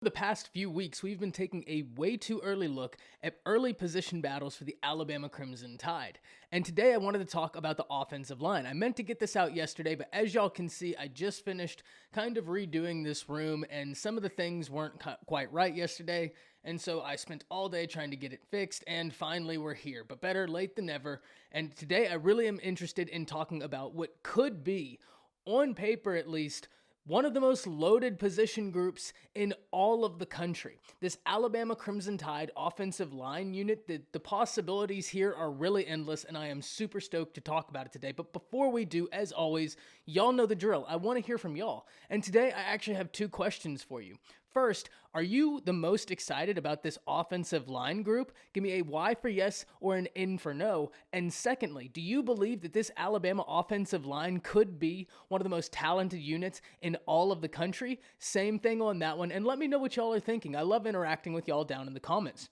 The past few weeks, we've been taking a way too early look at early position battles for the Alabama Crimson Tide. And today I wanted to talk about the offensive line. I meant to get this out yesterday, but as y'all can see, I just finished kind of redoing this room, and some of the things weren't quite right yesterday. And so I spent all day trying to get it fixed, and finally we're here. But better late than never. And today I really am interested in talking about what could be, on paper at least, one of the most loaded position groups in all of the country. This Alabama Crimson Tide offensive line unit, the possibilities here are really endless, and I am super stoked to talk about it today. But before we do, as always, y'all know the drill. I want to hear from y'all. And today I actually have two questions for you. First, are you the most excited about this offensive line group? Give me a Y for yes or an N for no. And secondly, do you believe that this Alabama offensive line could be one of the most talented units in all of the country? Same thing on that one. And let me know what y'all are thinking. I love interacting with y'all down in the comments.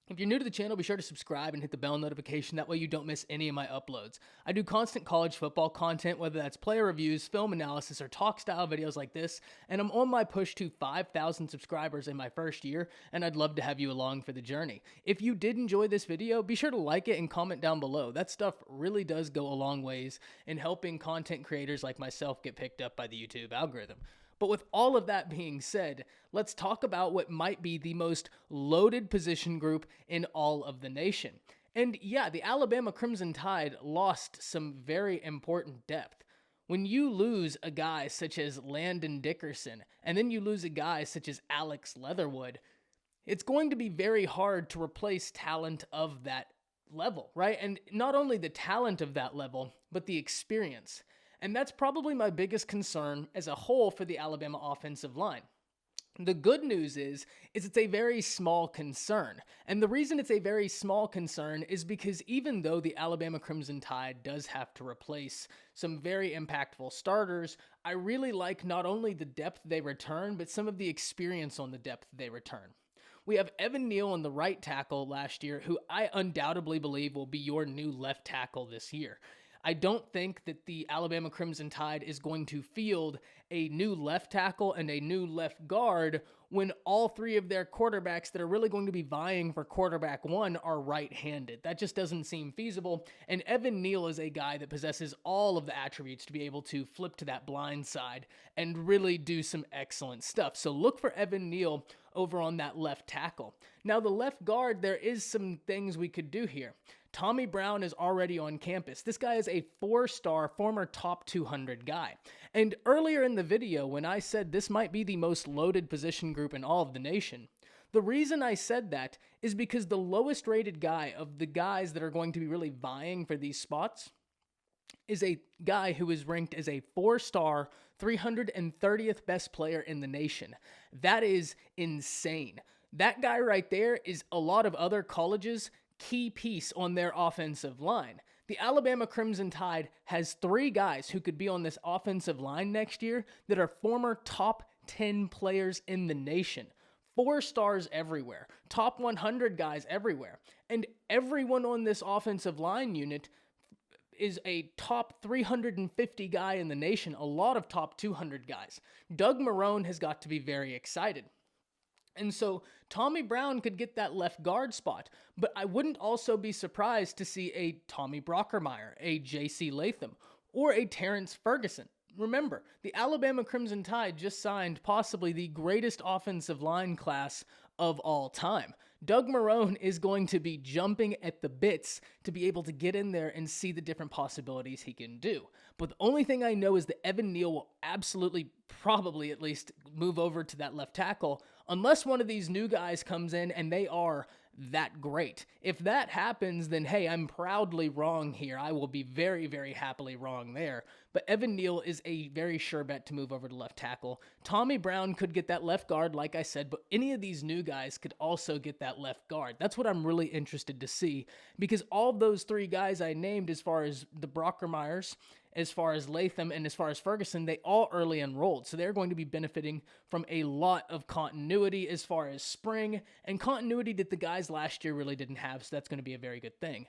If you're new to the channel, be sure to subscribe and hit the bell notification. That way you don't miss any of my uploads. I do constant college football content, whether that's player reviews, film analysis, or talk style videos like this. And I'm on my push to 5,000 subscribers in my first year, and I'd love to have you along for the journey. If you did enjoy this video, be sure to like it and comment down below. That stuff really does go a long ways in helping content creators like myself get picked up by the YouTube algorithm. But with all of that being said, let's talk about what might be the most loaded position group in all of the nation. And yeah, the Alabama Crimson Tide lost some very important depth. When you lose a guy such as Landon Dickerson, and then you lose a guy such as Alex Leatherwood, it's going to be very hard to replace talent of that level, right? And not only the talent of that level, but the experience. And that's probably my biggest concern as a whole for the Alabama offensive line. The good news is it's a very small concern. And the reason it's a very small concern is because even though the Alabama Crimson Tide does have to replace some very impactful starters, I really like not only the depth they return, but some of the experience on the depth they return. We have Evan Neal on the right tackle last year, who I undoubtedly believe will be your new left tackle this year. I don't think that the Alabama Crimson Tide is going to field a new left tackle and a new left guard when all three of their quarterbacks that are really going to be vying for quarterback one are right-handed. That just doesn't seem feasible, and Evan Neal is a guy that possesses all of the attributes to be able to flip to that blind side and really do some excellent stuff. So look for Evan Neal over on that left tackle. Now, the left guard, there is some things we could do here. Tommy Brown is already on campus. This guy is a 4-star, former top 200 guy. And earlier in the video, when I said this might be the most loaded position group in all of the nation, the reason I said that is because the lowest rated guy of the guys that are going to be really vying for these spots is a guy who is ranked as a 4-star, 330th best player in the nation. That is insane. That guy right there is a lot of other colleges' key piece on their offensive line. The Alabama Crimson Tide has 3 guys who could be on this offensive line next year that are former top 10 players in the nation. 4 stars everywhere. Top 100 guys everywhere. And everyone on this offensive line unit is a top 350 guy in the nation. A lot of top 200 guys. Doug Marrone has got to be very excited. And so Tommy Brown could get that left guard spot, but I wouldn't also be surprised to see a Tommy Brockermeyer, a J.C. Latham, or a Terrence Ferguson. Remember, the Alabama Crimson Tide just signed possibly the greatest offensive line class of all time. Doug Marrone is going to be jumping at the bits to be able to get in there and see the different possibilities he can do. But the only thing I know is that Evan Neal will absolutely, probably at least, move over to that left tackle unless one of these new guys comes in and they are that great. If that happens, then hey, I'm proudly wrong here. I will be very, very happily wrong there. But Evan Neal is a very sure bet to move over to left tackle. Tommy Brown could get that left guard, like I said, but any of these new guys could also get that left guard. That's what I'm really interested to see, because all of those 3 guys I named, as far as the Brockermeyers, as far as Latham, and as far as Ferguson, they all early enrolled. So they're going to be benefiting from a lot of continuity as far as spring, and continuity that the guys last year really didn't have. So that's going to be a very good thing.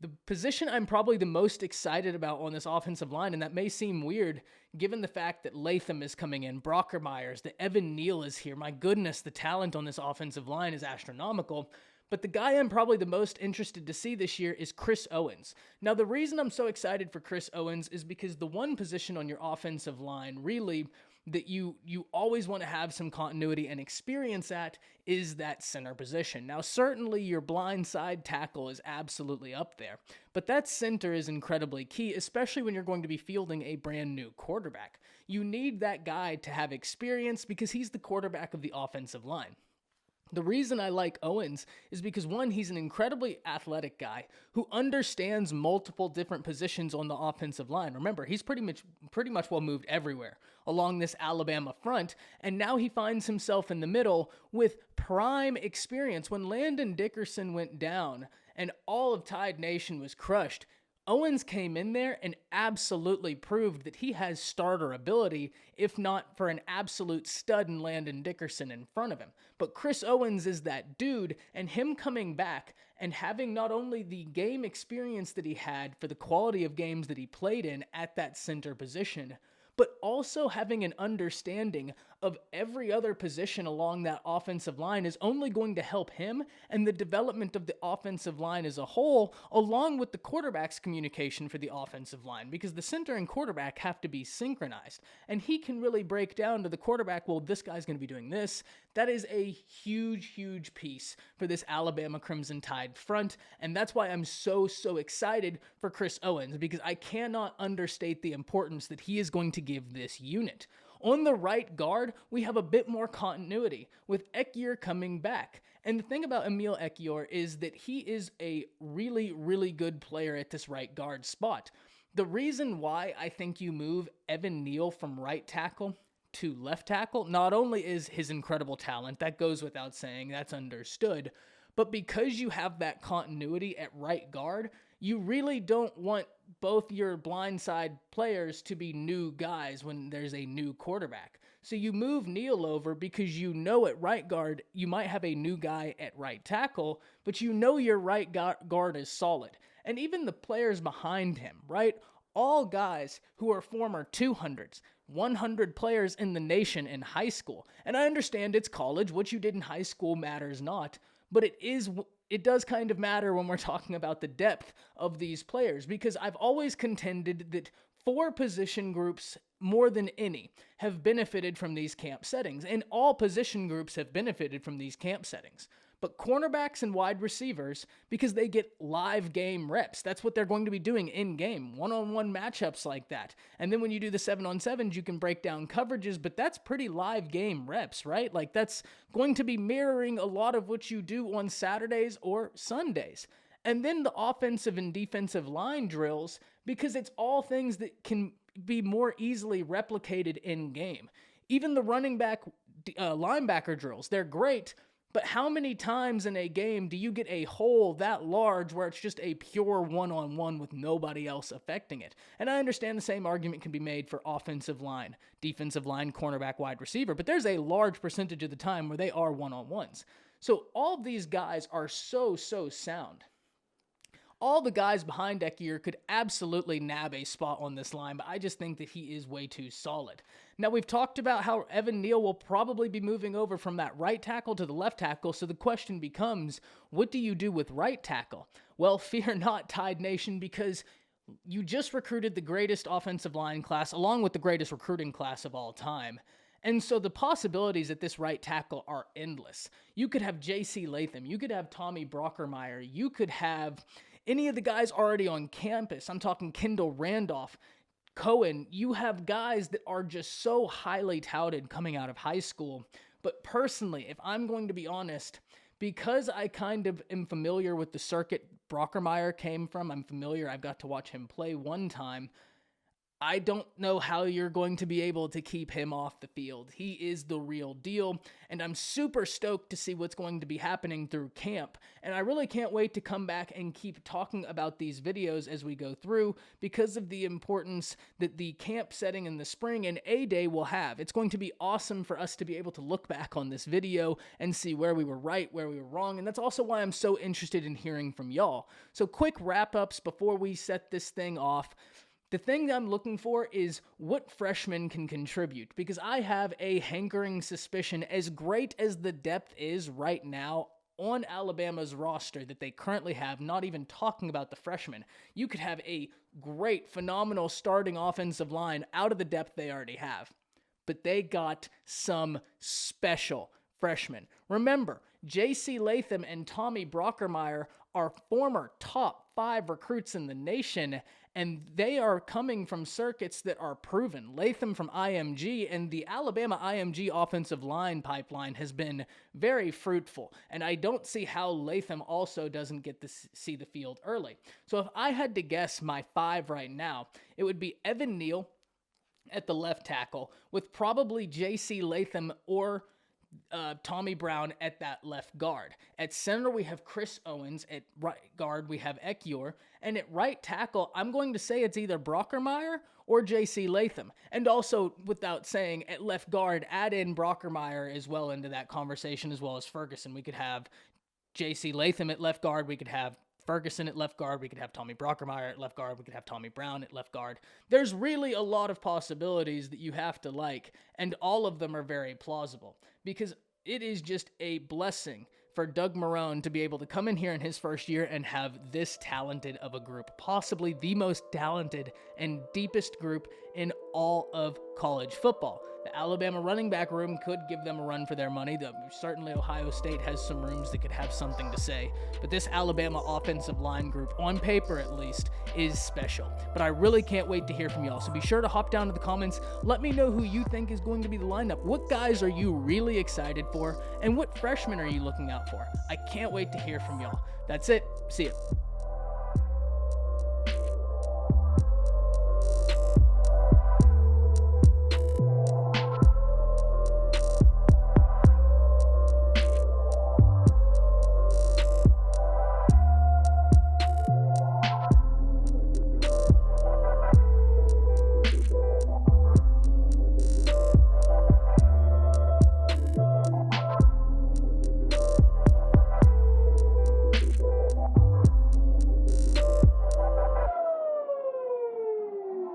The position I'm probably the most excited about on this offensive line, and that may seem weird given the fact that Latham is coming in, Brockermeyer's, that Evan Neal is here. My goodness, the talent on this offensive line is astronomical. But the guy I'm probably the most interested to see this year is Chris Owens. Now, the reason I'm so excited for Chris Owens is because the one position on your offensive line really that you always want to have some continuity and experience at is that center position. Now, certainly your blind side tackle is absolutely up there, but that center is incredibly key, especially when you're going to be fielding a brand new quarterback. You need that guy to have experience because he's the quarterback of the offensive line. The reason I like Owens is because, one, he's an incredibly athletic guy who understands multiple different positions on the offensive line. Remember, he's pretty much well moved everywhere along this Alabama front, and now he finds himself in the middle with prime experience. When Landon Dickerson went down and all of Tide Nation was crushed, Owens came in there and absolutely proved that he has starter ability, if not for an absolute stud in Landon Dickerson in front of him. But Chris Owens is that dude, and him coming back and having not only the game experience that he had for the quality of games that he played in at that center position, but also having an understanding of every other position along that offensive line is only going to help him and the development of the offensive line as a whole, along with the quarterback's communication for the offensive line, because the center and quarterback have to be synchronized. And he can really break down to the quarterback, well, this guy's going to be doing this. That is a huge, huge piece for this Alabama Crimson Tide front, and that's why I'm so excited for Chris Owens, because I cannot understate the importance that he is going to give this unit. On the right guard, we have a bit more continuity with Ekiyor coming back. And the thing about Emil Ekiyor is that he is a really, really good player at this right guard spot. The reason why I think you move Evan Neal from right tackle to left tackle not only is his incredible talent, that goes without saying, that's understood, but because you have that continuity at right guard, you really don't want both your blindside players to be new guys when there's a new quarterback. So you move Neal over because you know at right guard you might have a new guy at right tackle, but you know your right guard is solid. And even the players behind him, right? All guys who are former 200s, 100 players in the nation in high school. And I understand it's college. What you did in high school matters not. But it does kind of matter when we're talking about the depth of these players, because I've always contended that 4 position groups, more than any, have benefited from these camp settings, and all position groups have benefited from these camp settings. But cornerbacks and wide receivers, because they get live game reps. That's what they're going to be doing in game, one-on-one matchups like that. And then when you do the 7-on-7s, you can break down coverages, but that's pretty live game reps, right? Like that's going to be mirroring a lot of what you do on Saturdays or Sundays. And then the offensive and defensive line drills, because it's all things that can be more easily replicated in game. Even the running back linebacker drills, they're great. But how many times in a game do you get a hole that large where it's just a pure one-on-one with nobody else affecting it? And I understand the same argument can be made for offensive line, defensive line, cornerback, wide receiver, but there's a large percentage of the time where they are one-on-ones. So all of these guys are so sound. All the guys behind Ekiyor could absolutely nab a spot on this line, but I just think that he is way too solid. Now, we've talked about how Evan Neal will probably be moving over from that right tackle to the left tackle, so the question becomes, what do you do with right tackle? Well, fear not, Tide Nation, because you just recruited the greatest offensive line class, along with the greatest recruiting class of all time. And so the possibilities at this right tackle are endless. You could have J.C. Latham. You could have Tommy Brockermeyer. You could have any of the guys already on campus. I'm talking Kendall Randolph, Cohen. You have guys that are just so highly touted coming out of high school. But personally, if I'm going to be honest, because I kind of am familiar with the circuit Brockermeyer came from, I'm familiar, I've got to watch him play one time, I don't know how you're going to be able to keep him off the field. He is the real deal, and I'm super stoked to see what's going to be happening through camp. And I really can't wait to come back and keep talking about these videos as we go through because of the importance that the camp setting in the spring and A-Day will have. It's going to be awesome for us to be able to look back on this video and see where we were right, where we were wrong, and that's also why I'm so interested in hearing from y'all. So quick wrap-ups before we set this thing off. The thing I'm looking for is what freshmen can contribute, because I have a hankering suspicion, as great as the depth is right now on Alabama's roster that they currently have, not even talking about the freshmen, you could have a great, phenomenal starting offensive line out of the depth they already have. But they got some special freshmen. Remember, J.C. Latham and Tommy Brockermeyer are former top 5 recruits in the nation, and they are coming from circuits that are proven. Latham from IMG, and the Alabama IMG offensive line pipeline has been very fruitful, and I don't see how Latham also doesn't get to see the field early. So if I had to guess my 5 right now, it would be Evan Neal at the left tackle, with probably J.C. Latham or Tommy Brown at that left guard. At center, we have Chris Owens. At right guard, we have Ekiyor. And at right tackle, I'm going to say it's either Brockermeyer or J.C. Latham. And also, without saying, at left guard, add in Brockermeyer as well into that conversation, as well as Ferguson. We could have J.C. Latham at left guard. We could have Ferguson at left guard. We could have Tommy Brockermeyer at left guard. We could have Tommy Brown at left guard. There's really a lot of possibilities that you have to like, and all of them are very plausible, because it is just a blessing for Doug Marrone to be able to come in here in his first year and have this talented of a group, possibly the most talented and deepest group in all of college football. The Alabama running back room could give them a run for their money. Certainly Ohio State has some rooms that could have something to say. But this Alabama offensive line group, on paper at least, is special. But I really can't wait to hear from y'all. So be sure to hop down to the comments. Let me know who you think is going to be the lineup. What guys are you really excited for? And what freshmen are you looking out for? I can't wait to hear from y'all. That's it. See ya.